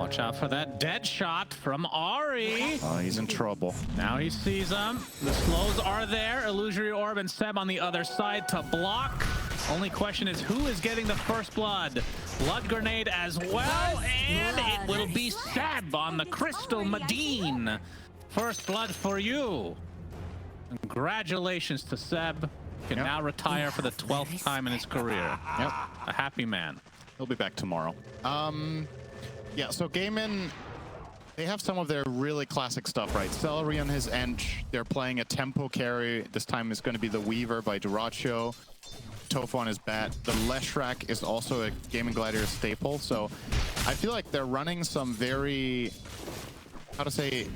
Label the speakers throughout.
Speaker 1: Watch out for that dead shot from Ari.
Speaker 2: Oh, he's in trouble.
Speaker 1: Now he sees him. The slows are there. Illusory Orb and Seb on the other side to block. Only question is who is getting the first blood? Blood grenade as well, and it will be Seb on the Crystal Medine. First blood for you. Congratulations to Seb. Can now retire for the 12th time in his career.
Speaker 2: Yep.
Speaker 1: A happy man.
Speaker 2: He'll be back tomorrow. Yeah, so Gaimin, they have some of their really classic stuff, right? Celery on his Ench. They're playing a tempo carry. This time it's going to be the Weaver by Duracho. Tofu on his bat. The Leshrac is also a Gaimin Gladiator staple. So I feel like they're running some very, how to say,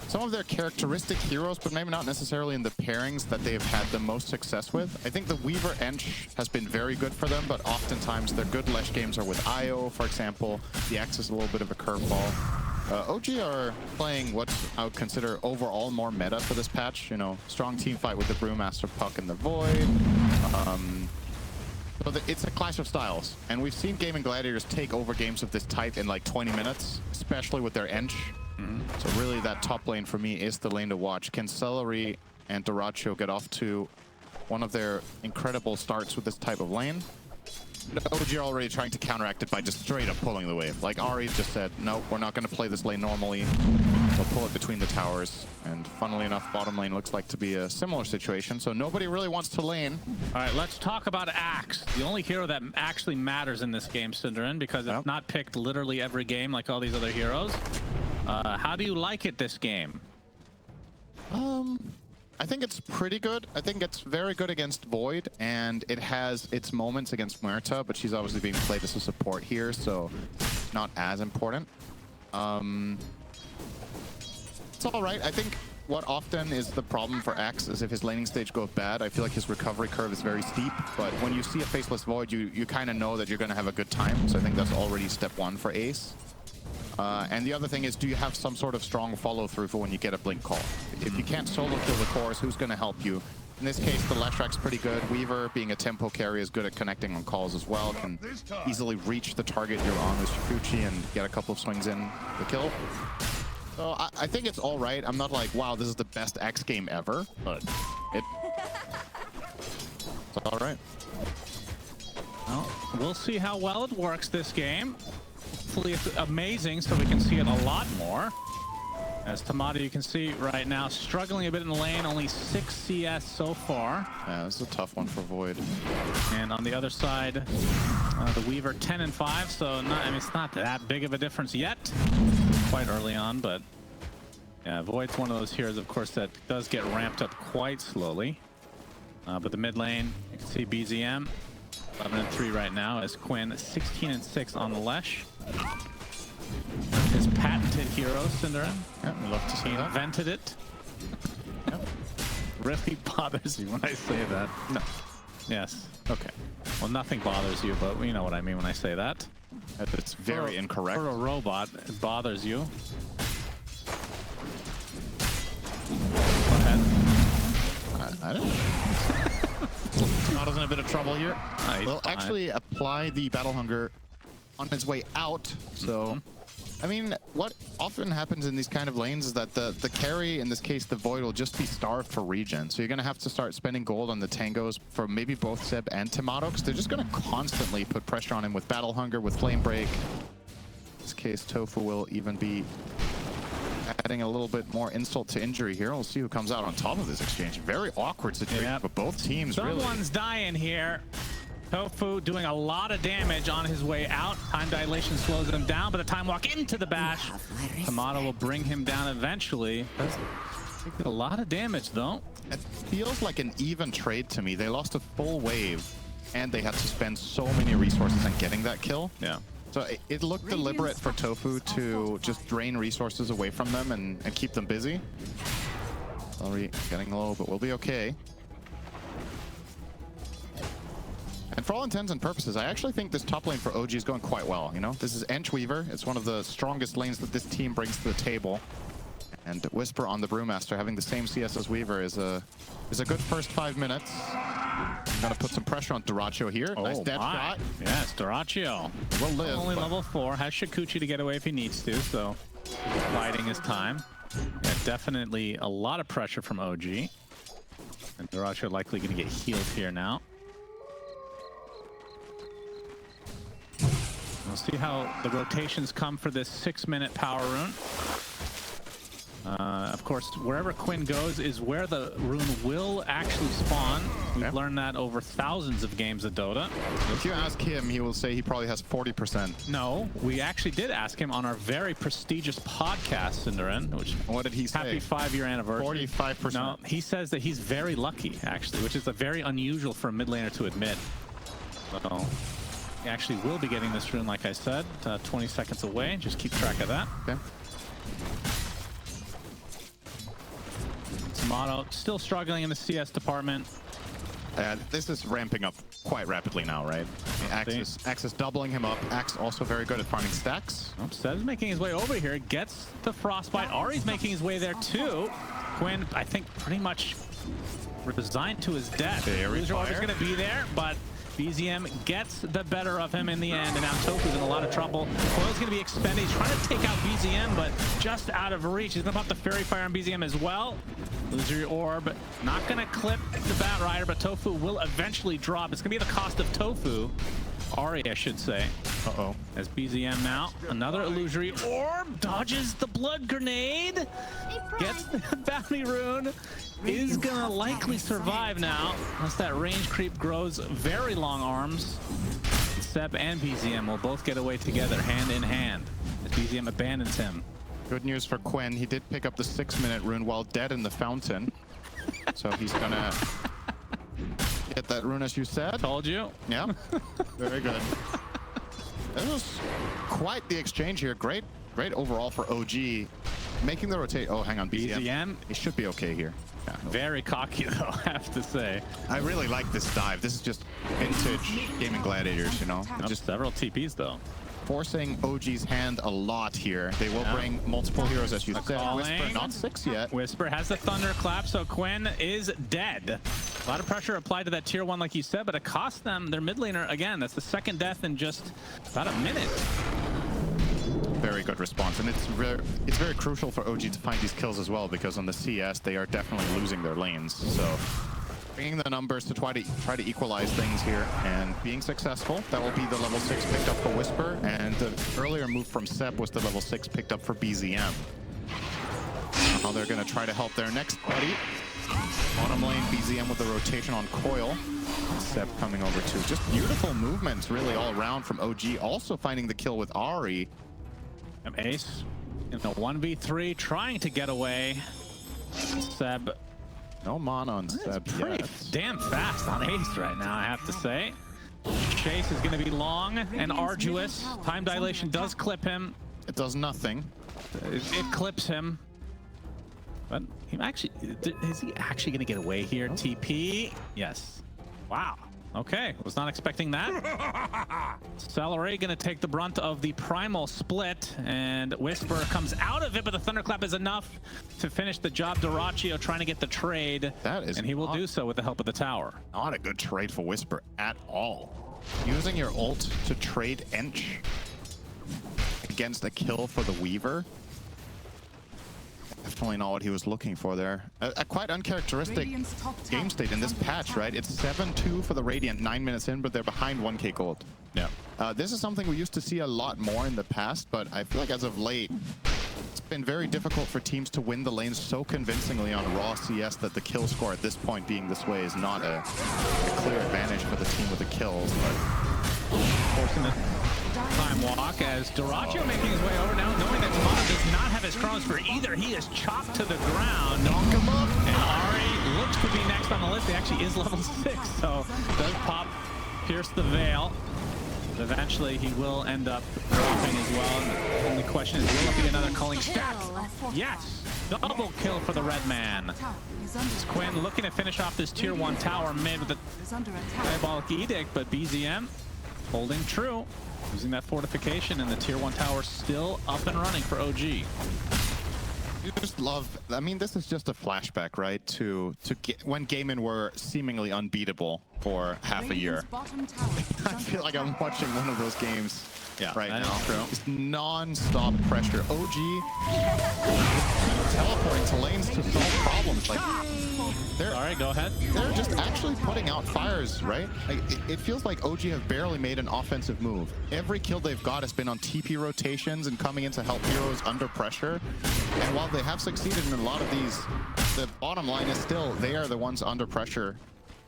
Speaker 2: some of their characteristic heroes, but maybe not necessarily in the pairings that they've had the most success with. I think the Weaver Ench has been very good for them, but oftentimes their good Lesh games are with IO, for example. The X is a little bit of a curveball. OG are playing what I would consider overall more meta for this patch. You know, strong team fight with the Brewmaster, Puck, and the Void. So it's a clash of styles, and we've seen Gaimin Gladiators take over games of this type in like 20 minutes, especially with their Ench. So really that top lane for me is the lane to watch. Can Celery and Duracho get off to one of their incredible starts with this type of lane? OG are already trying to counteract it by just straight up pulling the wave. Like Ari just said, no, we're not going to play this lane normally. We'll pull it between the towers. And funnily enough, bottom lane looks like to be a similar situation. So nobody really wants to lane.
Speaker 1: All right, let's talk about Axe. The only hero that actually matters in this game, Synderen, because it's not picked literally every game like all these other heroes. How do you like it this game?
Speaker 2: I think it's pretty good. I think it's very good against Void, and it has its moments against Muerta, but she's obviously being played as a support here, so not as important. It's all right. I think what often is the problem for Axe is if his laning stage goes bad, I feel like his recovery curve is very steep, but when you see a Faceless Void, you kind of know that you're going to have a good time, so I think that's already step one for Ace. And the other thing is, do you have some sort of strong follow-through for when you get a blink call? If you can't solo kill the cores, who's going to help you? In this case, the Leshrac's pretty good. Weaver, being a tempo carry, is good at connecting on calls as well. Can easily reach the target you're on with Shifuchi and get a couple of swings in the kill. So I think it's all right. I'm not like, wow, this is the best X game ever, but it's all right.
Speaker 1: Well, we'll see how well it works this game. Hopefully it's amazing so we can see it a lot more. As Tomato, you can see right now, struggling a bit in the lane, only 6 CS so far.
Speaker 2: Yeah, this is a tough one for Void.
Speaker 1: And on the other side, the Weaver 10 and 5, so not, I mean, it's not that big of a difference yet. Quite early on, but yeah, Void's one of those heroes, of course, that does get ramped up quite slowly. But the mid lane, you can see BZM. 11 and 3 right now as Quinn 16 and 6 on the Lesh. His patented hero, Synderen.
Speaker 2: Yeah, we love to see
Speaker 1: He
Speaker 2: that.
Speaker 1: invented it. Really bothers you when I say that?
Speaker 2: No.
Speaker 1: Yes. Okay. Well, nothing bothers you, but you know what I mean when I say that.
Speaker 2: It's very incorrect.
Speaker 1: For a robot, it bothers you. Go ahead.
Speaker 2: I don't know. Tomato's in a bit of trouble here. We'll actually apply the Battle Hunger on his way out. So, I mean, what often happens in these kind of lanes is that the carry, in this case the Void, will just be starved for regen. So you're going to have to start spending gold on the tangos for maybe both Seb and Tomato, because they're just going to constantly put pressure on him with Battle Hunger, with Flame Break. In this case, Tofu will even be adding a little bit more insult to injury here. We'll see who comes out on top of this exchange. Very awkward situation for both teams,
Speaker 1: Someone's dying here. Tofu doing a lot of damage on his way out. Time dilation slows him down, but the time walk into the bash. Tomato will bring him down eventually. Does take a lot of damage though.
Speaker 2: It feels like an even trade to me. They lost a full wave and they had to spend so many resources on getting that kill.
Speaker 1: Yeah.
Speaker 2: So it looked deliberate for Tofu to just drain resources away from them and keep them busy. Celery getting low, but we'll be okay. And for all intents and purposes, I actually think this top lane for OG is going quite well, you know? This is Ench Weaver. It's one of the strongest lanes that this team brings to the table. And Whisper on the Brewmaster, having the same CS as Weaver, is a good first 5 minutes. Gonna put some pressure on Dyrachyo here. Nice dead shot.
Speaker 1: Yes, Dyrachyo.
Speaker 2: Will live.
Speaker 1: Only level 4. Has Shukuchi to get away if he needs to, so biding his time. Yeah, definitely a lot of pressure from OG. And Dyrachyo likely going to get healed here now. We'll see how the rotations come for this 6-minute power rune. Of course, wherever Quinn goes is where the rune will actually spawn. We've learned that over thousands of games of Dota.
Speaker 2: If you ask him, he will say he probably has 40%.
Speaker 1: No, we actually did ask him on our very prestigious podcast, Cinderin, which
Speaker 2: what did he say?
Speaker 1: Happy 5-year anniversary.
Speaker 2: 45%.
Speaker 1: No, he says that he's very lucky, actually, which is a very unusual for a mid laner to admit. So he actually will be getting this rune, like I said, 20 seconds away. Just keep track of that.
Speaker 2: Okay.
Speaker 1: Mono still struggling in the CS department.
Speaker 2: This is ramping up quite rapidly now, right? Axe is doubling him up. Axe also very good at farming stacks.
Speaker 1: Seb is making his way over here. Gets the frostbite. Ari's making his way there too. Quinn, I think, pretty much resigned to his death. Loser Orb is going to be there, but BZM gets the better of him in the end, and now Tofu's in a lot of trouble. Coil's going to be expended. He's trying to take out BZM, but just out of reach. He's going to pop the Fairy Fire on BZM as well. Loser Orb not going to clip the Bat Rider, but Tofu will eventually drop. It's going to be the cost of Tofu. Ari, I should say.
Speaker 2: Uh-oh.
Speaker 1: As BZM now, another illusory orb, dodges the blood grenade, gets the bounty rune, is gonna likely survive now, unless that range creep grows very long arms. Seb and BZM will both get away together, hand in hand, as BZM abandons him.
Speaker 2: Good news for Quinn, he did pick up the 6-minute rune while dead in the fountain. So he's gonna get that rune as you said.
Speaker 1: Told you.
Speaker 2: Yeah, very good. This was quite the exchange here. Great overall for OG. Making the rotate. Oh, hang on, BZM. He should be okay here. Yeah,
Speaker 1: very cocky though, I have to say.
Speaker 2: I really like this dive. This is just vintage Gaimin Gladiators, you know?
Speaker 1: Just several TPs though.
Speaker 2: Forcing OG's hand a lot here. They will bring multiple heroes, as you said. Whisper, not 6 yet.
Speaker 1: Whisper has the thunderclap, so Quinn is dead. A lot of pressure applied to that tier 1, like you said, but it cost them their mid laner again. That's the second death in just about a minute.
Speaker 2: Very good response, and it's very crucial for OG to find these kills as well, because on the CS they are definitely losing their lanes. So bringing the numbers to try to equalize things here and being successful. That will be the level 6 picked up for Whisper, and the earlier move from Seb was the level 6 picked up for BZM. Now they're going to try to help their next buddy. Bottom lane, BZM with the rotation on Coil. Seb coming over too. Just beautiful movements really all around from OG. Also finding the kill with Ari.
Speaker 1: Ace in the 1v3 trying to get away. Seb.
Speaker 2: No mana on Seb yet.
Speaker 1: Damn fast on Ace right now, I have to say. Chase is going to be long and arduous. Time dilation does clip him.
Speaker 2: It does nothing.
Speaker 1: It clips him. But is he actually going to get away here? TP? Yes. Wow. Okay, was not expecting that. Celery gonna take the brunt of the primal split, and Whisper comes out of it, but the thunderclap is enough to finish the job. Dyrachyo trying to get the trade, and he will do so with the help of the tower.
Speaker 2: Not a good trade for Whisper at all. Using your ult to trade Ench against a kill for the Weaver. Definitely not what he was looking for there. A quite uncharacteristic game state in this patch, right? It's 7-2 for the Radiant 9 minutes in, but they're behind 1k gold.
Speaker 1: Yeah.
Speaker 2: This is something we used to see a lot more in the past, but I feel like as of late, it's been very difficult for teams to win the lanes so convincingly on raw CS that the kill score at this point being this way is not a clear advantage for the team with the kills. But
Speaker 1: forcing it. Time walk as Dyrachyo making his way over now, knowing that Mono does not have his chronos for either. He is chopped to the ground. Knock him up. And Ari looks to be next on the list. He actually is level 6, so does pop, pierce the veil. But eventually he will end up dropping as well. And the only question is, will it be another culling stack? Yes. Double kill for the red man. It's Quinn looking to finish off this tier 1 tower mid with a diabolic edict, but BZM holding true. Using that fortification, and the tier 1 tower still up and running for OG.
Speaker 2: You just love. I mean, this is just a flashback, right? To when Gaimin were seemingly unbeatable for half a year. I feel like I'm watching one of those games right now. It's non-stop pressure. OG teleporting to lanes to solve problems. Like,
Speaker 1: Sorry, go ahead.
Speaker 2: they're just actually putting out fires, right? Like, it feels like OG have barely made an offensive move. Every kill they've got has been on TP rotations and coming in to help heroes under pressure. And while they have succeeded in a lot of these, the bottom line is still they are the ones under pressure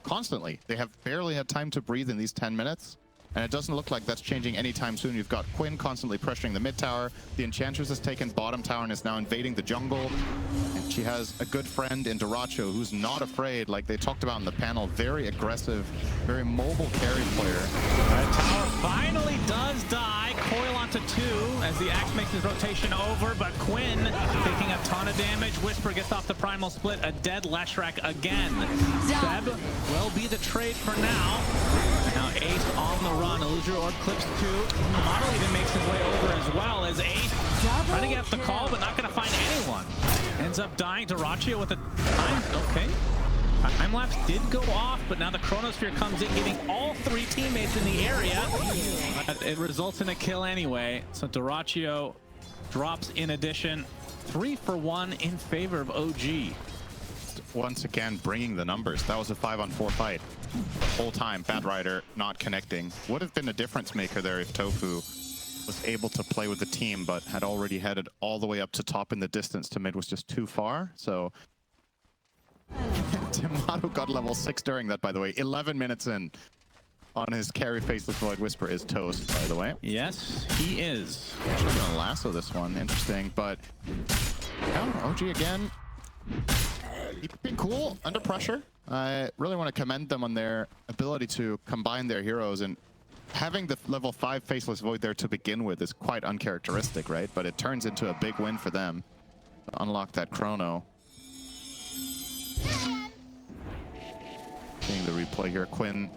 Speaker 2: constantly. They have barely had time to breathe in these 10 minutes. And it doesn't look like that's changing anytime soon. You've got Quinn constantly pressuring the mid tower. The Enchantress has taken bottom tower and is now invading the jungle. And she has a good friend in Duracho who's not afraid, like they talked about in the panel. Very aggressive, very mobile carry player.
Speaker 1: Tower finally does die. Coil onto 2 as the Axe makes his rotation over, but Quinn taking a ton of damage. Whisper gets off the primal split. A dead Leshrac again. Seb will be the trade for now. Now Ace on the run. Illusory Orb clips 2. Model even makes his way over as well as Ace trying to get up the call, but not going to find anyone. Ends up dying to Rachio with a time. Okay. Time lapse did go off, but now the Chronosphere comes in, getting all 3 teammates in the area. But it results in a kill anyway. So Duracio drops in addition. 3 for 1 in favor of OG.
Speaker 2: Once again, bringing the numbers. That was a 5-on-4 fight. The whole time, Bad Rider not connecting. Would have been a difference maker there if Tofu was able to play with the team, but had already headed all the way up to top in the distance to mid was just too far. So Tomato got level 6 during that, by the way. 11 minutes in on his carry Faceless Void. Whisper is toast, by the way.
Speaker 1: Yes, he is.
Speaker 2: Actually gonna lasso this one. Interesting, but yeah, OG again. Keeping cool under pressure. I really want to commend them on their ability to combine their heroes, and having the level 5 Faceless Void there to begin with is quite uncharacteristic, right? But it turns into a big win for them to unlock that chrono. Seeing the replay here, Quinn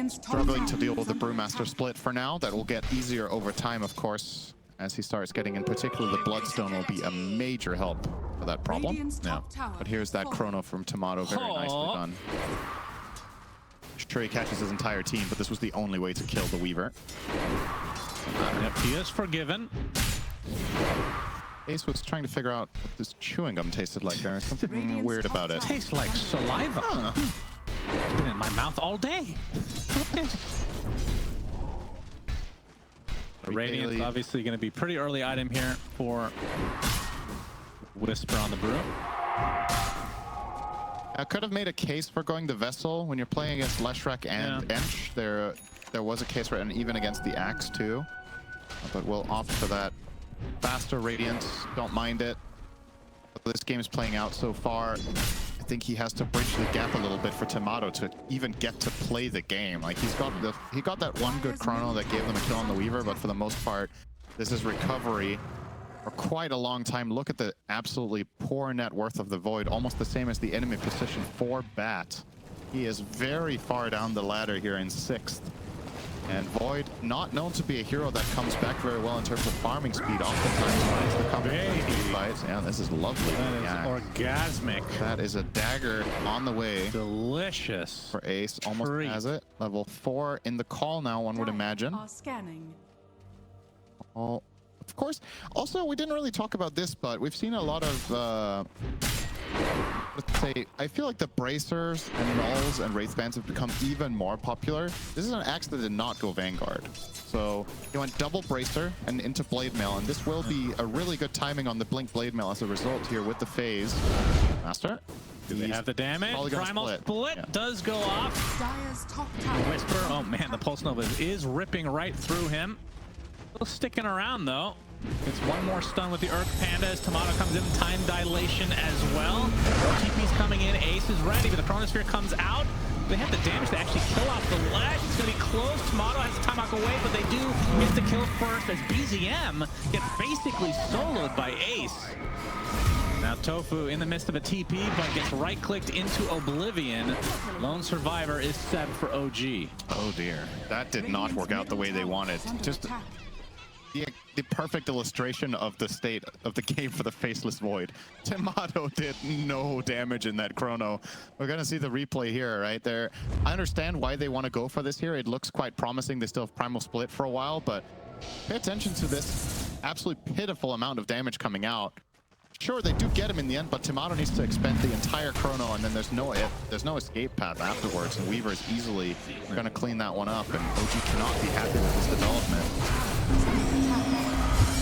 Speaker 2: struggling to deal with the Brewmaster split for now. That will get easier over time, of course, as he starts getting in. Particular, the Bloodstone will be a major help for that problem. Yeah. But here's that chrono from Tomato, very nicely done. Sure, he catches his entire team, but this was the only way to kill the Weaver.
Speaker 1: Yep, he is forgiven.
Speaker 2: Ace was trying to figure out what this chewing gum tasted like. There's something weird about it.
Speaker 1: Tastes like saliva.
Speaker 2: Huh.
Speaker 1: It's been in my mouth all day. The Radiant's obviously going to be pretty early item here for Whisper on the Brew.
Speaker 2: I could have made a case for going the Vessel when you're playing against Leshrac and Ench. There was a case for it, and even against the Axe too. But we'll opt for that. Faster Radiance, don't mind it. But this game is playing out so far. I think he has to bridge the gap a little bit for Tomato to even get to play the game. Like he got that one good chrono that gave them a kill on the Weaver, but for the most part, this is recovery for quite a long time. Look at the absolutely poor net worth of the Void, almost the same as the enemy position for Bat. He is very far down the ladder here in 6th. And Void, not known to be a hero that comes back very well in terms of farming speed, oftentimes finds the combination fights. Yeah, this is lovely.
Speaker 1: That is orgasmic.
Speaker 2: That is a dagger on the way.
Speaker 1: Delicious.
Speaker 2: For Ace, almost has it. Level 4 in the call now, one would imagine. Oh, of course. Also, we didn't really talk about this, but we've seen a lot of let's say, I feel like the bracers and nulls and wraithbands have become even more popular. This is an axe that did not go Vanguard. So he went double bracer and into blade mail, and this will be a really good timing on the blink blade mail as a result here with the phase. Master.
Speaker 1: Do they have the damage? Primal split does go off. Whisper, oh man, the Pulse Nova is ripping right through him. Still sticking around though. Gets one more stun with the Urk Panda as Tomato comes in. Time dilation as well. TP's coming in. Ace is ready, but the Chronosphere comes out. They have the damage to actually kill off the ledge. It's going to be close. Tomato has to time out away, but they do get the kill first as BZM gets basically soloed by Ace. Now Tofu in the midst of a TP, but gets right-clicked into Oblivion. Lone survivor is Seb for OG.
Speaker 2: Oh dear. That did not work out the way they wanted. Just the perfect illustration of the state of the game for the Faceless Void. Tomato did no damage in that chrono. We're gonna see the replay here, right there. I understand why they want to go for this here. It looks quite promising. They still have Primal Split for a while, but pay attention to this absolutely pitiful amount of damage coming out. Sure, they do get him in the end, but Tomato needs to expend the entire chrono, and then there's no escape path afterwards, and Weaver is easily going to clean that one up, and OG cannot be happy with this development.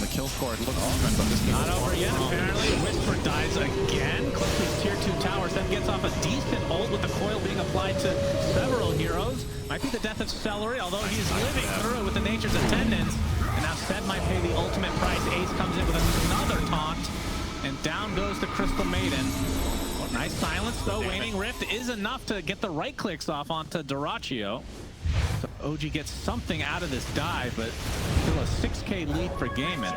Speaker 2: The kill score looks even, but this
Speaker 1: not over yet, apparently. Whisper dies again. Clips tier 2 towers, then gets off a decent ult with the coil being applied to several heroes. Might be the death of Celery, although he's living through it with the Nature's Attendants. And now Sed might pay the ultimate price. Ace comes in with another taunt. And down goes the Crystal Maiden. Oh, nice silence though. Waning Rift is enough to get the right clicks off onto Dyrachyo. So OG gets something out of this dive, but still a 6K lead for Gaimin.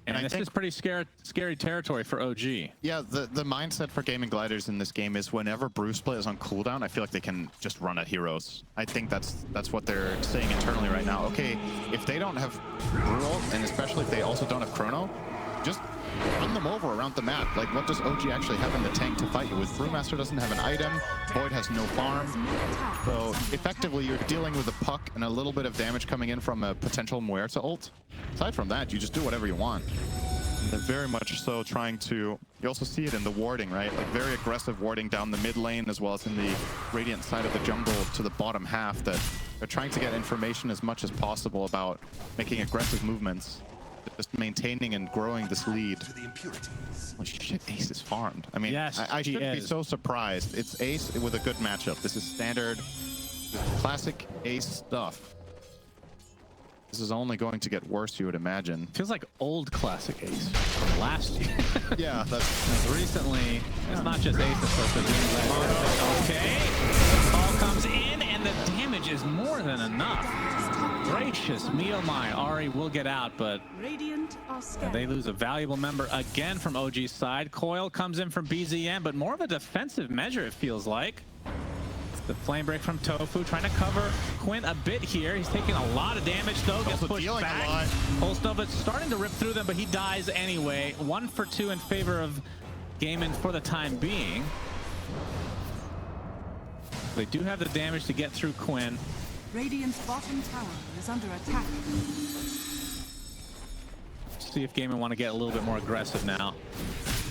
Speaker 1: And this is pretty scary territory for OG.
Speaker 2: Yeah, the mindset for Gaimin Gladiators in this game is whenever Brew Split is on cooldown, I feel like they can just run at heroes. I think that's what they're saying internally right now. Okay, if they don't have Brew ult, and especially if they also don't have Chrono, just run them over around the map. Like, what does OG actually have in the tank to fight you with? Brewmaster doesn't have an item, Void has no farm. So effectively, you're dealing with a puck and a little bit of damage coming in from a potential Muerta ult. Aside from that, you just do whatever you want. And they're very much so trying to... You also see it in the warding, right? Like, very aggressive warding down the mid lane, as well as in the Radiant side of the jungle to the bottom half, that they're trying to get information as much as possible about making aggressive movements. Just maintaining and growing this lead. Oh shit, Ace is farmed. I mean,
Speaker 1: yes,
Speaker 2: I shouldn't be so surprised. It's Ace with a good matchup. This is standard, classic Ace stuff. This is only going to get worse, you would imagine.
Speaker 1: Feels like old classic Ace from last year.
Speaker 2: Yeah, that's
Speaker 1: recently. It's not just Ace, of course, but okay. The call comes in, and the damage is more than enough. Gracious me, oh my. Ari will get out, but they lose a valuable member again from OG's side. Coil comes in from BZM, but more of a defensive measure, it feels like. The flame break from Tofu, trying to cover Quinn a bit here. He's taking a lot of damage though, gets pushed back. Holstovitz starting to rip through them, but he dies anyway. 1 for 2 in favor of Gaimin for the time being. They do have the damage to get through Quinn.
Speaker 3: Radiant's bottom tower is under attack.
Speaker 1: See if Gaimin want to get a little bit more aggressive now.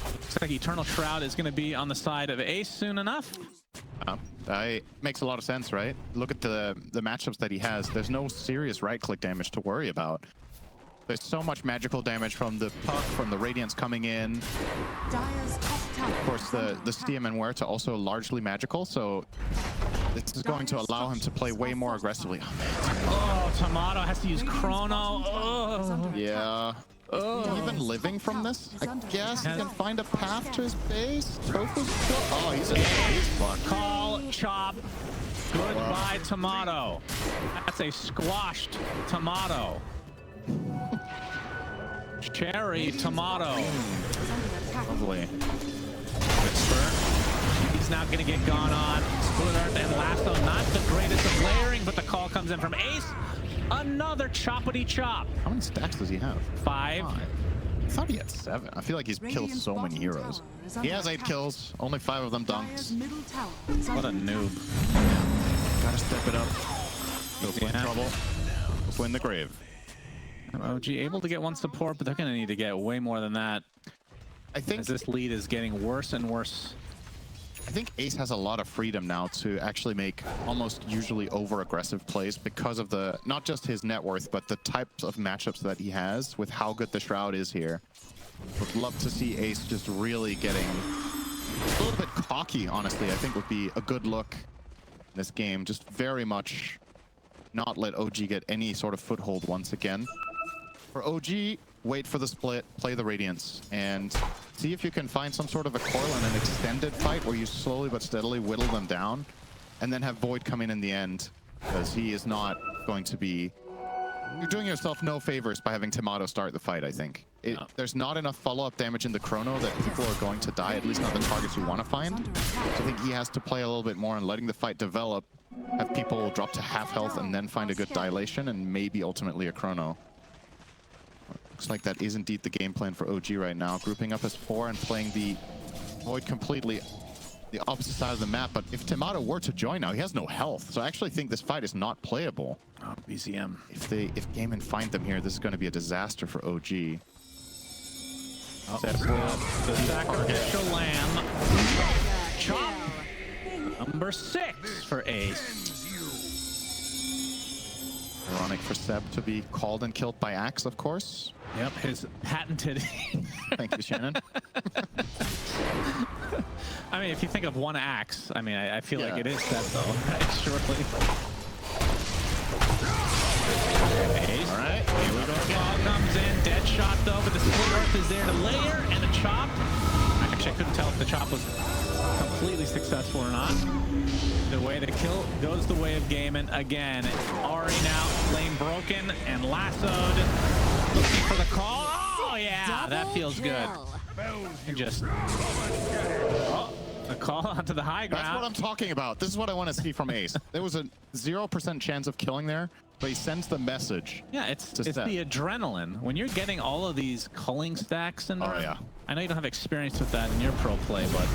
Speaker 1: Looks like Eternal Shroud is going to be on the side of Ace soon enough.
Speaker 2: That makes a lot of sense, right? Look at the matchups that he has. There's no serious right-click damage to worry about. There's so much magical damage from the puck, from the Radiance coming in. Of course, the Steam and Muerta also largely magical, so this is going to allow him to play way more aggressively. Oh, man.
Speaker 1: Oh, Tomato has to use Chrono. Oh.
Speaker 2: Yeah. Oh. Even living from this, I guess he can find a path to his base. Tofu's oh, he's fucked.
Speaker 1: Call, chop. Goodbye, Tomato. That's a squashed Tomato. Cherry Tomato.
Speaker 2: Lovely.
Speaker 1: Whisper. He's now going to get gone on. Split Earth and Lasso, not the greatest of layering, but the call comes in from Ace. Another choppity chop.
Speaker 2: How many stacks does he have?
Speaker 1: 5.
Speaker 2: I thought he had 7. I feel like he's killed so many heroes. He has 8 kills, only 5 of them dunks.
Speaker 1: What a noob.
Speaker 2: Gotta step it up. Go in trouble. Go in the grave.
Speaker 1: OG able to get 1 support, but they're going to need to get way more than that.
Speaker 2: I think
Speaker 1: as this lead is getting worse and worse.
Speaker 2: I think Ace has a lot of freedom now to actually make almost usually over-aggressive plays because of the, not just his net worth, but the types of matchups that he has with how good the Shroud is here. Would love to see Ace just really getting a little bit cocky, honestly. I think would be a good look in this game. Just very much not let OG get any sort of foothold once again. For OG, wait for the split, play the Radiance, and see if you can find some sort of a coil in an extended fight where you slowly but steadily whittle them down, and then have Void come in the end, because he is not going to be You're doing yourself no favors by having Tomato start the fight, I think. There's not enough follow-up damage in the chrono that people are going to die, at least not the targets you want to find. So I think he has to play a little bit more and letting the fight develop, have people drop to half health and then find a good dilation and maybe ultimately a chrono. Looks like that is indeed the game plan for OG right now, grouping up as 4 and playing the Void completely the opposite side of the map. But if Tomato were to join now, he has no health. So I actually think this fight is not playable.
Speaker 1: Oh, BZM.
Speaker 2: If Gaimin find them here, this is going to be a disaster for OG.
Speaker 1: The sacrificial lamb. Chop. Number 6 for Ace.
Speaker 2: Ironic for Seb to be called and killed by Axe, of course.
Speaker 1: Yep, his patented.
Speaker 2: Thank you, Shannon.
Speaker 1: I mean, if you think of one Axe, I mean, I feel like it is that though, right? Surely. Ace. All right, here we go. Claw comes in, dead shot though, but the split earth is there to layer, and the chop. Actually, I couldn't tell if the chop was completely successful or not. The way to kill goes the way of Gaimin again. Ari now lane broken and lassoed, looking for the call. Oh yeah, that feels good. And just a call onto the high ground.
Speaker 2: That's what I'm talking about. This is what I want to see from Ace. There was a 0% chance of killing there, but he sends the message.
Speaker 1: Yeah, it's the adrenaline. When you're getting all of these culling stacks in there.
Speaker 2: Oh yeah.
Speaker 1: I know you don't have experience with that in your pro play, but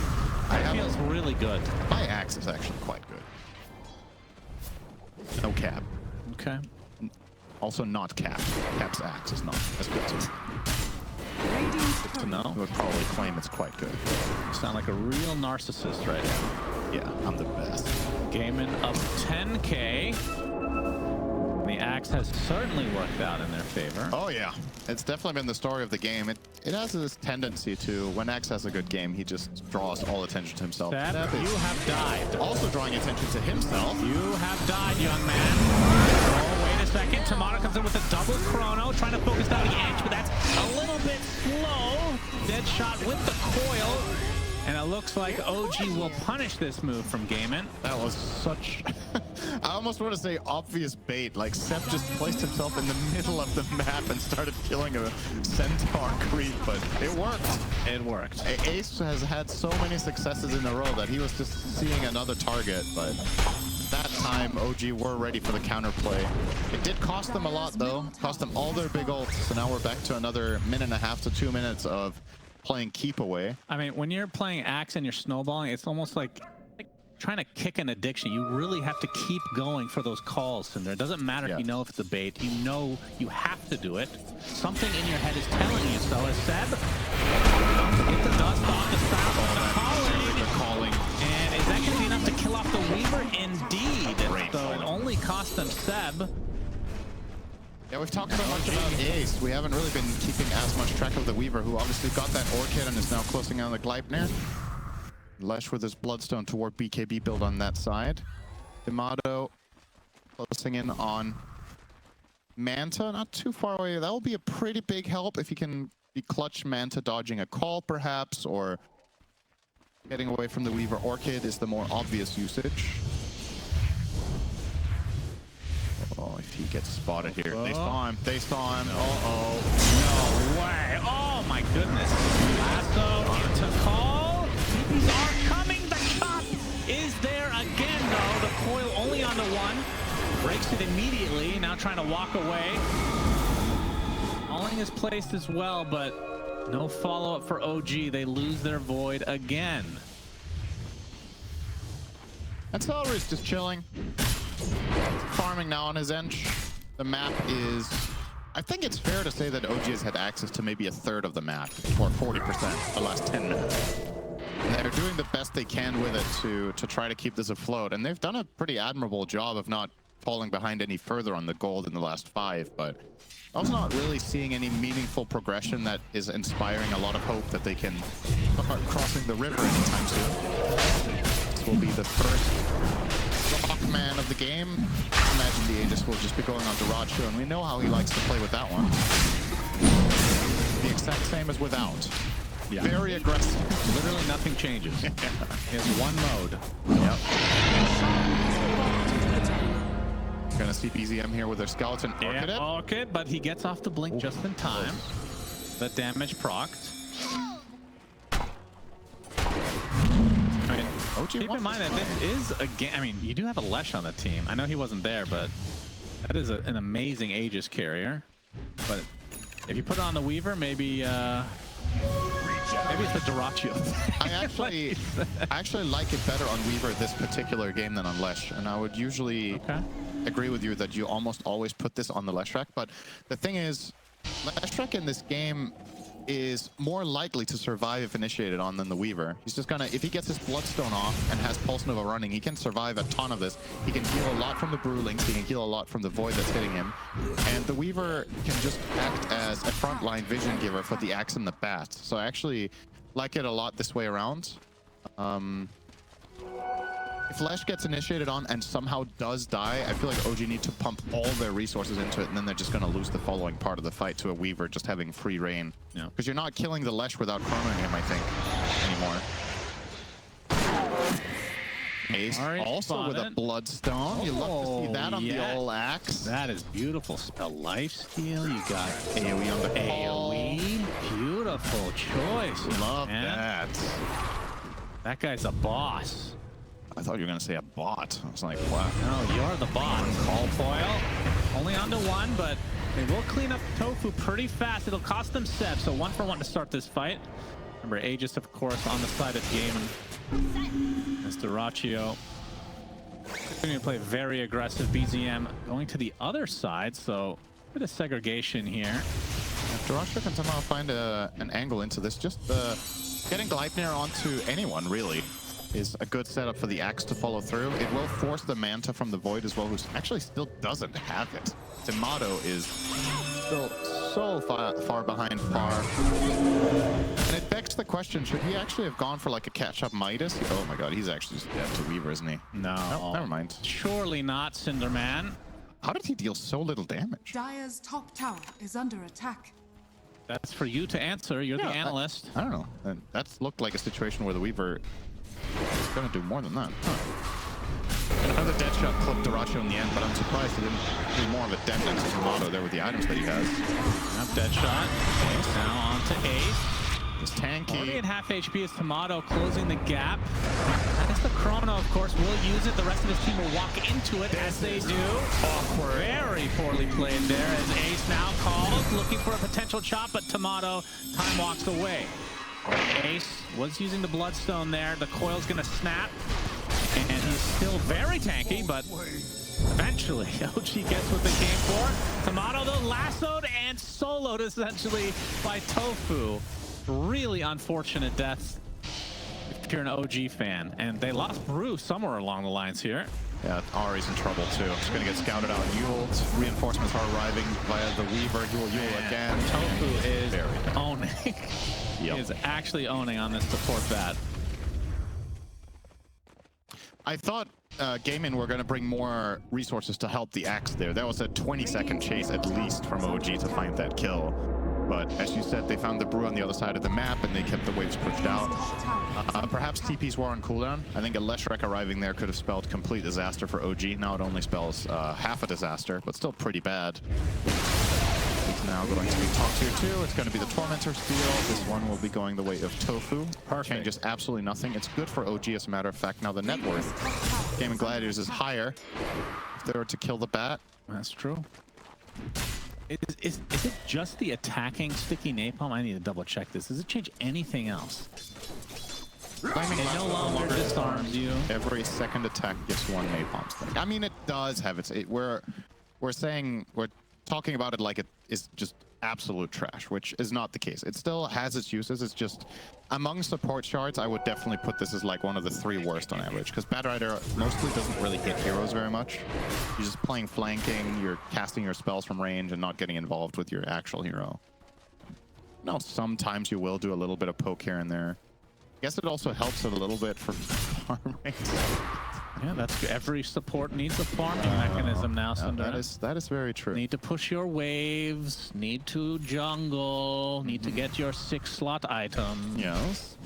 Speaker 1: it feels really good.
Speaker 2: My Axe is actually quite good. No cap.
Speaker 1: Okay.
Speaker 2: Also not cap. Cap's Axe is not as good too.
Speaker 1: Good to know.
Speaker 2: I would probably claim it's quite good.
Speaker 1: You sound like a real narcissist right now.
Speaker 2: Yeah, I'm the best.
Speaker 1: Gaimin up 10K. The Axe has certainly worked out in their favor.
Speaker 2: Oh yeah, it's definitely been the story of the game. It has this tendency to, when Axe has a good game, he just draws all attention to himself.
Speaker 1: Seb, you have died.
Speaker 2: Also drawing attention to himself.
Speaker 1: You have died, young man. Oh, wait a second. Tomato comes in with a double chrono, trying to focus down the edge, but that's a little bit slow. Dead shot with the coil. And it looks like OG will punish this move from Gaimin.
Speaker 2: That was such... I almost want to say obvious bait. Like, Seb just placed himself in the middle of the map and started killing a centaur creep, but it worked.
Speaker 1: It worked.
Speaker 2: Ace has had so many successes in a row that he was just seeing another target, but that time OG were ready for the counterplay. It did cost them a lot, though. Cost them all their big ults, so now we're back to another 1.5 to 2 minutes of playing keep away.
Speaker 1: I mean, when you're playing Axe and you're snowballing, it's almost like trying to kick an addiction. You really have to keep going for those calls, and it doesn't matter if you know if it's a bait. You know you have to do it. Something in your head is telling you so. As Seb, get the dust off the sound of the calling. And is that going to be enough to kill off the Weaver? Indeed. So it only cost them Seb.
Speaker 2: Yeah, we've talked so much about Ace. We haven't really been keeping as much track of the Weaver, who obviously got that Orchid and is now closing on the Gleipnir. Lesh with his Bloodstone toward BKB build on that side. Tomato closing in on Manta, not too far away. That will be a pretty big help if he can be clutch Manta dodging a call perhaps, or getting away from the Weaver. Orchid is the more obvious usage. Oh, if he gets spotted here. They saw him. They saw him. Uh-oh.
Speaker 1: No way. Oh, my goodness. Lasso into call. TPs are coming. The chop is there again, though. The coil only on the one. Breaks it immediately. Now trying to walk away. Calling is placed as well, but no follow-up for OG. They lose their Void again.
Speaker 2: And Celery's just chilling. Farming now on his end. The map is... I think it's fair to say that OG has had access to maybe 1/3 of the map, or 40% the last 10 minutes. And they're doing the best they can with it to try to keep this afloat. And they've done a pretty admirable job of not falling behind any further on the gold in the last 5, but I was not really seeing any meaningful progression that is inspiring a lot of hope that they can start crossing the river anytime soon. This will be the first Rockman of the game. I imagine the Aegis will just be going on to Racho, and we know how he likes to play with that one. The exact same as without. Yeah. Very aggressive.
Speaker 1: Literally nothing changes. He has one mode.
Speaker 2: Yep. gonna see BZM here with their skeleton orchid it.
Speaker 1: Okay, but he gets off the blink just in time. The damage procced. I mean, keep in mind that this is a game. I mean, you do have a Lesh on the team. I know he wasn't there, but that is an amazing Aegis carrier. But if you put it on the Weaver, maybe it's the Duraccio.
Speaker 2: I actually like it better on Weaver this particular game than on Lesh, and I would usually agree with you that you almost always put this on the Leshrac. But the thing is, Leshrac in this game is more likely to survive if initiated on than the Weaver. He's just gonna, if he gets his Bloodstone off and has Pulse Nova running, he can survive a ton of this. He can heal a lot from the Brewlings, he can heal a lot from the Void that's hitting him. And the Weaver can just act as a frontline vision giver for the Axe and the Bat. So I actually like it a lot this way around. If Lesh gets initiated on and somehow does die, I feel like OG need to pump all their resources into it, and then they're just going to lose the following part of the fight to a Weaver just having free reign. Because you're not killing the Lesh without chronoing him, I think, anymore. Ace also with a Bloodstone. You love to see that on the old Axe.
Speaker 1: That is beautiful. Spell Lifesteal. You got
Speaker 2: AoE on the
Speaker 1: AoE. Beautiful choice.
Speaker 2: Love that.
Speaker 1: That guy's a boss.
Speaker 2: I thought you were going to say a bot. I was like, wow.
Speaker 1: No, you're the bot. Call foil. Only onto one, but they will clean up Tofu pretty fast. It'll cost them Seb, so 1-for-1 to start this fight. Remember, Aegis, of course, on the side of Gaimin. As Duraccio continuing to play very aggressive. BZM going to the other side, so a bit of segregation here.
Speaker 2: If Duraccio can somehow find an angle into this, just getting Gleipnir onto anyone, really, is a good setup for the Axe to follow through. It will force the Manta from the Void as well, who actually still doesn't have it. Tomato is still so far behind par. And it begs the question, should he actually have gone for like a catch-up Midas? Oh my god, he's actually just dead to Weaver, isn't he?
Speaker 1: No.
Speaker 2: Never mind.
Speaker 1: Surely not, Cinderman.
Speaker 2: How did he deal so little damage?
Speaker 3: Dire's top tower is under attack.
Speaker 1: That's for you to answer. You're the analyst.
Speaker 2: I don't know. That's looked like a situation where the Weaver is going to do more than that. Another dead shot clipped Duraccio in the end, but I'm surprised he didn't do more of a dent into Tomato there with the items that he has.
Speaker 1: Dead shot. Ace now on to Ace.
Speaker 2: Just tanky.
Speaker 1: Only at half HP is Tomato closing the gap. That is the Chrono, of course, will use it. The rest of his team will walk into it as they do. Awkward. Very poorly played there as Ace now calls, looking for a potential chop, but Tomato time walks away. Ace was using the Bloodstone there. The coil's gonna snap. And he's still very tanky, but eventually OG gets what they came for. Tomato though lassoed and soloed essentially by Tofu. Really unfortunate death if you're an OG fan. And they lost Brew somewhere along the lines here.
Speaker 2: Yeah, Ari's in trouble too. He's gonna get scouted out and Yuled. Reinforcements are arriving via the Weaver. He will Yule again.
Speaker 1: Tofu is owning. He is actually owning on this support bat.
Speaker 2: I thought Gaimin were going to bring more resources to help the Axe there. That was a 20-second chase at least from OG to find that kill. But as you said, they found the Brew on the other side of the map and they kept the waves pushed out. Perhaps TPs were on cooldown. I think a Leshrac arriving there could have spelled complete disaster for OG. Now it only spells half a disaster, but still pretty bad. It's now going to be top tier 2. It's going to be the Tormentor Steel. This one will be going the way of Tofu.
Speaker 1: Perfect.
Speaker 2: Changes absolutely nothing. It's good for OG as a matter of fact. Now the net worth. Gaimin Gladiators is higher. If they were to kill the bat.
Speaker 1: That's true. Is it just the attacking sticky napalm? I need to double check this. Does it change anything else? It no longer disarms you.
Speaker 2: Every second attack gets one napalm stick. I mean, it does have its... We're talking about it like it is just absolute trash, which is not the case. It still has its uses. It's just among support shards, I would definitely put this as like one of the 3 worst on average, because Batrider mostly doesn't really hit heroes very much. You're just playing flanking, you're casting your spells from range and not getting involved with your actual hero. Now, sometimes you will do a little bit of poke here and there. I guess it also helps it a little bit for farming.
Speaker 1: Yeah, that's every support needs a farming mechanism now.
Speaker 2: That is very true.
Speaker 1: Need to push your waves, need to jungle, need to get your 6-slot items.
Speaker 2: Yes.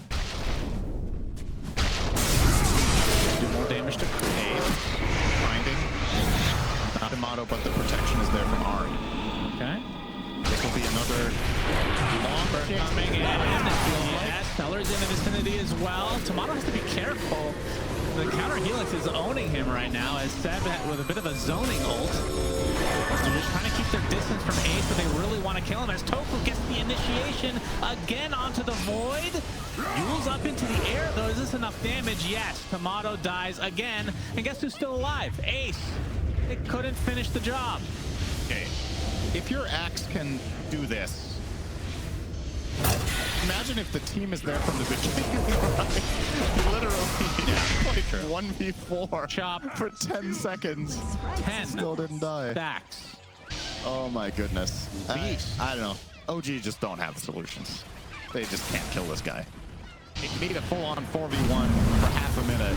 Speaker 1: Do more damage to create.
Speaker 2: Finding.
Speaker 1: Not
Speaker 2: Tomato, but the protection is there from Ari.
Speaker 1: Okay.
Speaker 2: This will be another long
Speaker 1: Burn coming in. Yeah, Stellar's in the vicinity as well. Tomato has to be careful. The counter Helix is owning him right now as Seb with a bit of a zoning ult. They're just trying to keep their distance from Ace, but they really want to kill him as Tofu gets the initiation again onto the Void. Yule's up into the air though. Is this enough damage? Yes. Tomato dies again. And guess who's still alive? Ace. They couldn't finish the job.
Speaker 2: Okay. If your axe can do this, imagine if the team is there from the beginning, right? Literally, 1v4
Speaker 1: Chop
Speaker 2: for 10 seconds.
Speaker 1: 10
Speaker 2: Still didn't die.
Speaker 1: stacks.
Speaker 2: Oh my goodness.
Speaker 1: Beast.
Speaker 2: I don't know. OG just don't have the solutions. They just can't kill this guy. They need a full-on 4v1 for half a minute.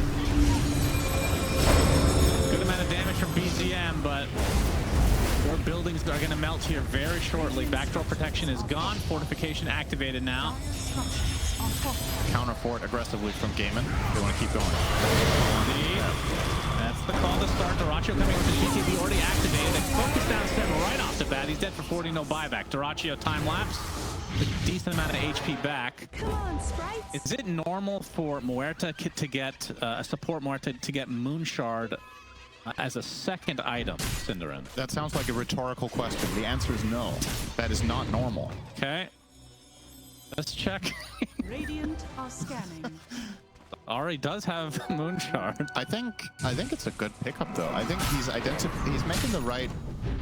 Speaker 1: Good amount of damage from BZM, but your buildings are going to melt here very shortly. Backdoor protection is gone. Fortification activated now.
Speaker 2: Counter fort aggressively from Gaimin. They want to keep going.
Speaker 1: That's the call to start. Dyrachyo coming with the GTB already activated. They focus down Seb right off the bat. He's dead for 40, no buyback. Dyrachyo time lapse. A decent amount of HP back.
Speaker 3: Come on, sprites.
Speaker 1: Is it normal for Muerta to get a support Muerta to get Moonshard as a second item, Cinderin?
Speaker 2: That sounds like a rhetorical question. The answer is no. That is not normal.
Speaker 1: Okay. Let's check.
Speaker 3: Radiant are scanning.
Speaker 1: Ari does have Moonshard.
Speaker 2: I think it's a good pickup though. I think he's making the right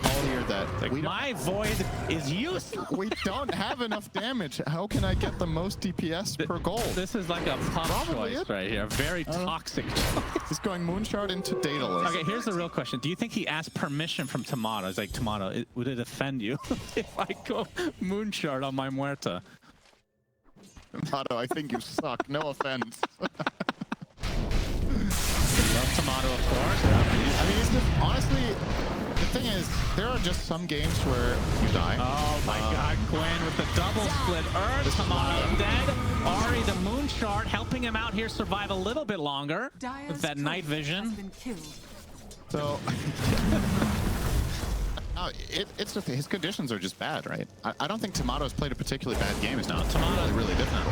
Speaker 2: call here that
Speaker 1: Like, my Void is useless.
Speaker 2: we don't have enough damage. How can I get the most DPS per goal?
Speaker 1: This is like a pop
Speaker 2: Probably
Speaker 1: choice
Speaker 2: it.
Speaker 1: right here. Very toxic choice.
Speaker 2: He's going Moonshard into Daedalus.
Speaker 1: Okay, here's the real question. Do you think he asked permission from Tomato? It's like, Tomato, would it offend you if I go Moonshard on my Muerta?
Speaker 2: Tomato, I think you suck. No offense.
Speaker 1: Love Tomato, of course.
Speaker 2: I mean, it's just, honestly, the thing is, there are just some games where you die.
Speaker 1: Oh my god, Gwen with the double split. Tomato dead. Ari, the Moonshard, helping him out here survive a little bit longer with that night vision.
Speaker 2: So, it's just his conditions are just bad, right? I don't think Tomato's played a particularly bad game. It's not. Tomato's really different.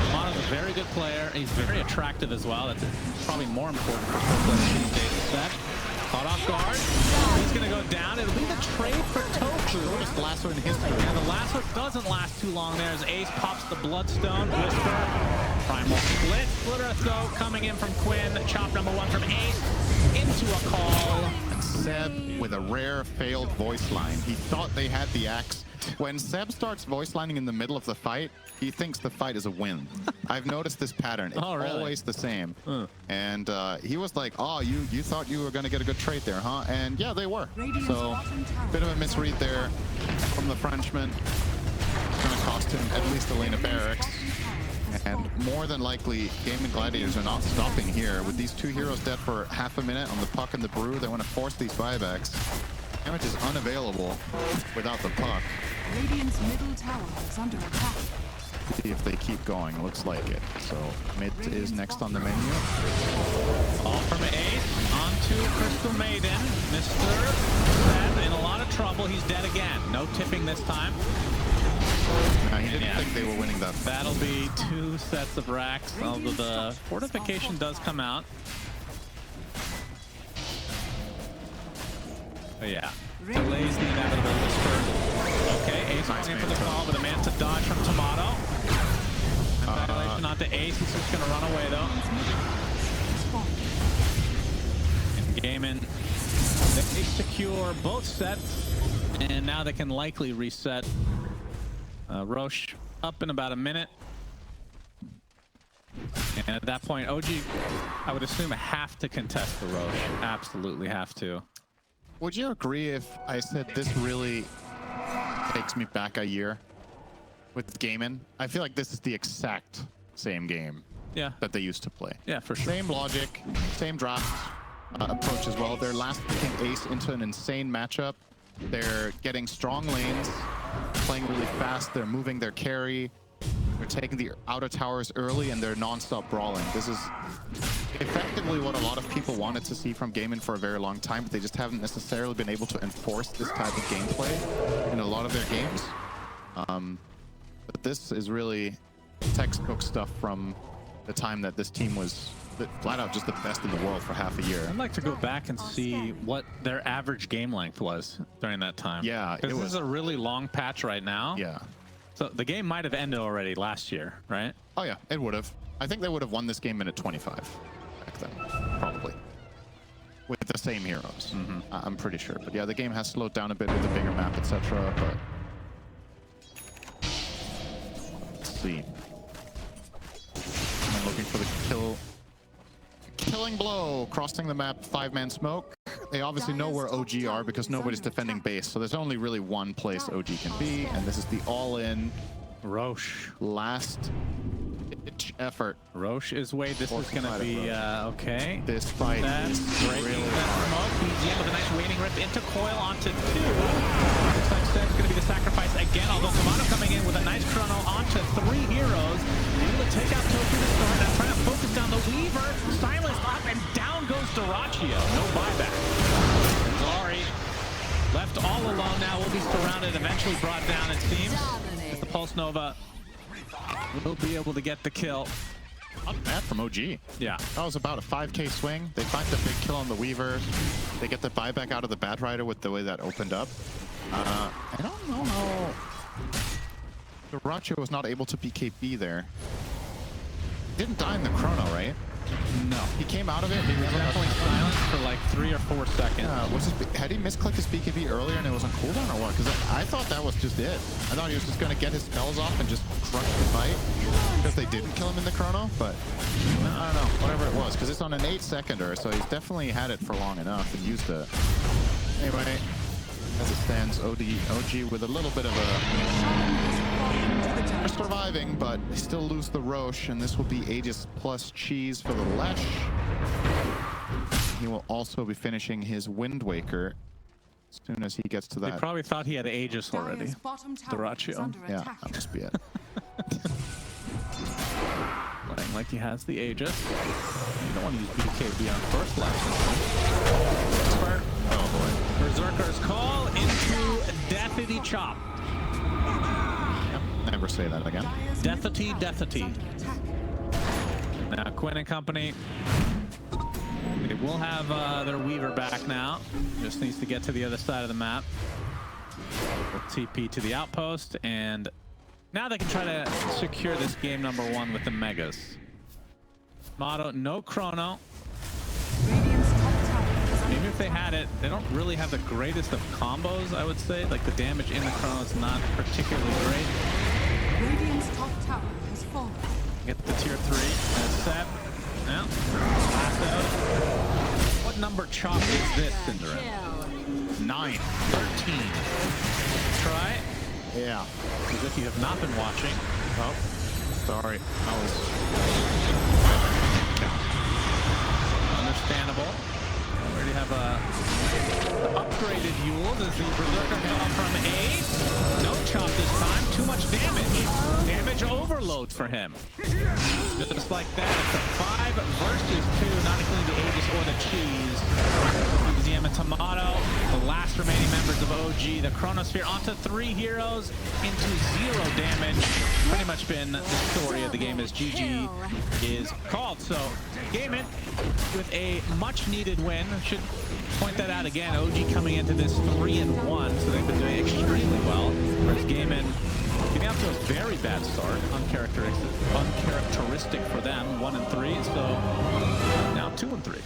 Speaker 1: Tomato's a very good player. He's very attractive as well. That's probably more important for pro players these days. Set. Caught off guard. He's going to go down. It'll be the trade for Tofu.
Speaker 2: Shortest lasso in history.
Speaker 1: And the lasso doesn't last too long there as Ace pops the bloodstone. Whisper. Primal split. Splitter throw coming in from Quinn. Chop number 1 from Ace. Into a call.
Speaker 2: Seb with a rare failed voice line. He thought they had the axe. When Seb starts voice lining in the middle of the fight, he thinks the fight is a win. I've noticed this pattern. It's always the same. And he was like, oh, you thought you were going to get a good trade there, huh? And yeah, they were. So, bit of a misread there from the Frenchman. It's going to cost him at least a lane of barracks. And more than likely, Gaimin Gladiators are not stopping here. With these two heroes dead for half a minute on the puck and the brew, they want to force these buybacks. Damage is unavailable without the puck.
Speaker 3: Radiant's middle tower is under attack.
Speaker 2: See if they keep going. Looks like it. So mid is next on the menu.
Speaker 1: All from Ace onto Crystal Maiden. Mr. Seb in a lot of trouble. He's dead again. No tipping this time.
Speaker 2: He didn't think they were winning that.
Speaker 1: That'll be 2 sets of racks. Although the fortification does come out. But yeah, delays the inevitable whisper. Okay, Ace going in for the call, but a man to dodge from Tomato. Annihilation onto Ace. He's just gonna run away though. And Gaimin, they secure both sets, and now they can likely reset. Roche up in about a minute. And at that point, OG, I would assume, have to contest the Roche. Absolutely have to.
Speaker 2: Would you agree if I said this really takes me back a year with Gaimin? I feel like this is the exact same game that they used to play.
Speaker 1: Yeah, for sure.
Speaker 2: Same logic, same draft approach as well. They're last picking Ace into an insane matchup. They're getting strong lanes, playing really fast. They're moving their carry. They're taking the outer towers early, and they're non-stop brawling. This is effectively what a lot of people wanted to see from Gaimin for a very long time, but they just haven't necessarily been able to enforce this type of gameplay in a lot of their games. But this is really textbook stuff from the time that this team was flat out just the best in the world for half a year.
Speaker 1: I'd like to go back and see what their average game length was during that time.
Speaker 2: Yeah,
Speaker 1: because this is a really long patch right now.
Speaker 2: Yeah.
Speaker 1: So the game might have ended already last year, right?
Speaker 2: Oh yeah, it would have. I think they would have won this game minute 25 back then, probably. With the same heroes, I'm pretty sure. But yeah, the game has slowed down a bit with the bigger map, etc. But let's see. I'm looking for the killing blow, crossing the map, 5-man smoke. They obviously know where OG are because nobody's defending base, so there's only really one place OG can be, and this is the all-in
Speaker 1: Roche.
Speaker 2: last ditch effort.
Speaker 1: Roche is way. This is going to be okay.
Speaker 2: This fight is really hard.
Speaker 1: BGM with a nice waiting rip into coil onto 2. Looks like Seb's going to be the sacrifice again, although Kamado coming in with a nice chrono onto 3 heroes. Able to take out Toku to start. Now trying to focus down the Weaver. Silence up and down goes Dorachio. No buyback. Zari left all alone now. Will be surrounded, eventually brought down, it seems. With the Pulse Nova, will be able to get the kill.
Speaker 2: Not bad from OG.
Speaker 1: Yeah.
Speaker 2: That was about a 5k swing. They find the big kill on the Weaver. They get the buyback out of the Bat Rider with the way that opened up. I don't know how... Dorachio was not able to BKB there. Didn't die in the chrono, right?
Speaker 1: No.
Speaker 2: He came out of it. He was
Speaker 1: Definitely silenced for like 3 or 4 seconds.
Speaker 2: Had he misclicked his BKB earlier and it was on cooldown or what? Because I thought that was just it. I thought he was just going to get his spells off and just crush the fight. Because they didn't kill him in the chrono, but I don't know. Whatever it was. Because it's on an 8-seconder, so he's definitely had it for long enough and used it. Anyway, as it stands, OG with a little bit of a... They're surviving, but they still lose the Roche, and this will be Aegis plus cheese for the Lesh. He will also be finishing his Wind Waker as soon as he gets to that.
Speaker 1: They probably thought he had Aegis already. Dorachio.
Speaker 2: Yeah, that must be it.
Speaker 1: Playing like he has the Aegis. You don't want to use BKB on first life. Oh boy. Berserker's Call into Deathity Chop.
Speaker 2: Never say that again.
Speaker 1: Deathity. Now Quinn and company, they will have their Weaver back now. Just needs to get to the other side of the map. We'll TP to the outpost, and now they can try to secure this game number 1 with the Megas. Motto, no chrono. Even if they had it, they don't really have the greatest of combos, I would say. Like, the damage in the chrono is not particularly great.
Speaker 3: Radiant's top tower has fallen.
Speaker 1: Get the tier 3. That's set. Now, last out. What number chop is this, Cinderin?
Speaker 2: 9.
Speaker 1: 13. Try.
Speaker 2: Yeah.
Speaker 1: As if you have not been watching.
Speaker 2: Oh, sorry. I was...
Speaker 1: Understandable. We already have a upgraded Yule. Does the Berserker come from A? No chop this time. Too much damage. Damage overload for him. Just like that, it's a 5 versus 2, not including the Aegis or the cheese. BGM and Tomato, the last remaining members of OG. The Chronosphere onto 3 heroes into 0 damage. Pretty much been the story of the game as GG is called. So, Gaimin with a much needed win. Should point that out again. OG coming into this 3-1, so they've been doing extremely well. Whereas Gaimin getting out to a very bad start, uncharacteristic for them, 1-3. So now 2-3.